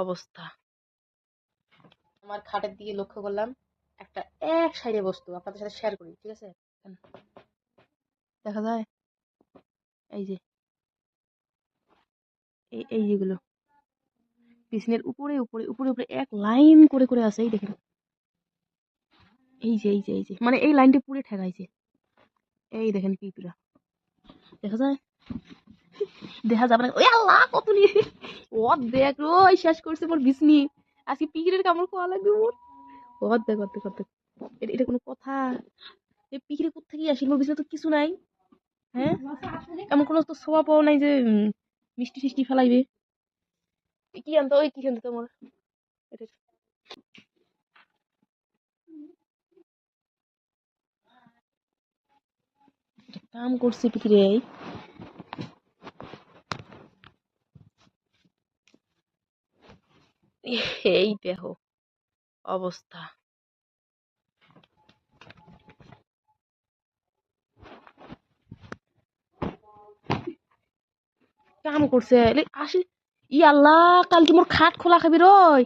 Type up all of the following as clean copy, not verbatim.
অবস্থা। আমার খাটের দিকে লক্ষ্য করলাম, একটা এক সাইডে বস্তু আপনাদের সাথে শেয়ার করি, ঠিক আছে? দেখা যায় এই যে এই যেগুলো বিছনের উপরে উপরে উপরে উপরে এক লাইন করে করে আছে, এই দেখেন, এই যে মানে এই লাইনটা পুরো ঠেকাইছে। এই দেখেন কি পুরা দেখা যায়, দেখা যাবে না। ওই আল্লাহ কত নিয়ে ও দেখ ওই শেষ করছে মোর বিছনি। আজকে পিকিরের কামড় খাওয়া লাগবে মোর। ও দেখ দেখ দেখ, এটা কোনো কথা? এই পিকিরে কোত্থেকে আসিল? মোর বিছনে তো কিছু নাই। হ্যাঁ, এমন কোনো তো সোয়া পাওয়া নাই যে মিষ্টি টিষ্টি ফেলাইবে। কি আনতো ওই কি আনতো তোমার এটা কাম করছে পিকিরে। এই দেখো অবস্থা। কাম করছে আসি। ই আল্লাহ, কালকে মোর খাট খোলা খাবি রই,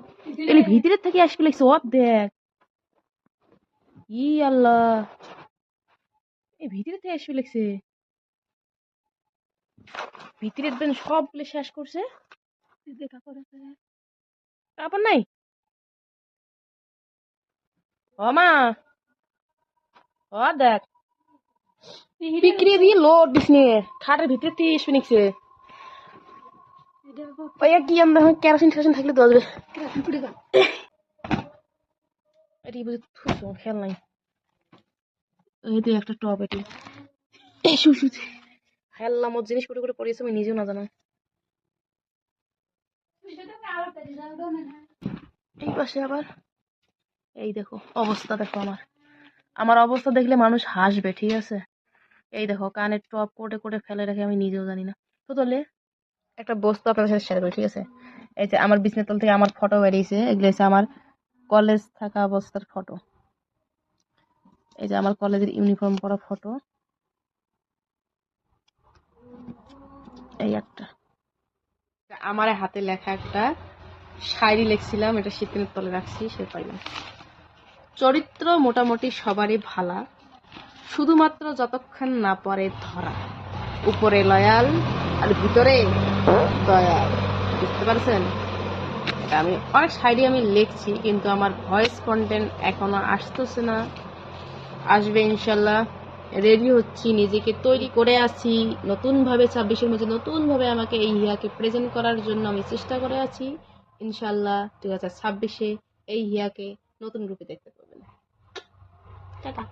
এলি ভিতরের থেকে আসবি লাগছে। ও দেখ, ই আল্লাহ, এই ভিতরে থেকে আসবি লাগছে। ভিতরের দেন সবগুলো শেষ করছে। কাপড় নাই ও মা, ও দেখ বিক্রি দিয়ে লোড দিস নিয়ে খাটের ভিতরে থেকে আসবি নিচ্ছে। ওই কি আমরা কেরোসিন টেরোসিন থাকলে তো আসবে। এটি বুঝে খেয়াল নাই। এই তো একটা টপ, এটি খেললাম ওর জিনিস করে করে পড়িয়েছে আমি নিজেও না জানো। এই পাশে আবার এই দেখো অবস্থা, দেখো আমার আমার অবস্থা দেখলে মানুষ হাসবে, ঠিক আছে? এই দেখো কানের টপ কোটে কোটে ফেলে রেখে আমি নিজেও জানি না। তো তাহলে একটা বস্তু আপনাদের সাথে শেয়ার করি, ঠিক আছে? এই যে আমার বিছনার তল থেকে আমার ফটো বেরিয়েছে, এগুলো হচ্ছে আমার কলেজ থাকা অবস্থার ফটো। এই যে আমার কলেজের ইউনিফর্ম পরা ফটো, এই একটা আমার হাতে লেখা একটা শায়রি লিখছিলাম, এটা শীতের তলে রাখছি, সে পাইলাম। চরিত্র মোটামুটি সবারই ভালা, শুধুমাত্র যতক্ষণ না পরে ধরা। উপরে লয়াল আর ভিতরে দয়াল, বুঝতে পারছেন? এটা আমি অনেক শায়রি আমি লিখছি, কিন্তু আমার ভয়েস কন্টেন্ট এখনো আসতেছে না, আসবে ইনশাল্লাহ। রেডি হচ্ছি, নিজেকে তৈরি করে আছি নতুনভাবে, 26-এর মধ্যে নতুনভাবে আমাকে এই হিয়াকে প্রেজেন্ট করার জন্য আমি চেষ্টা করে আছি। ইনশাল্লাহ 2026-এ এই হিয়াকে নতুন রূপে দেখতে পাবেন। টাটা।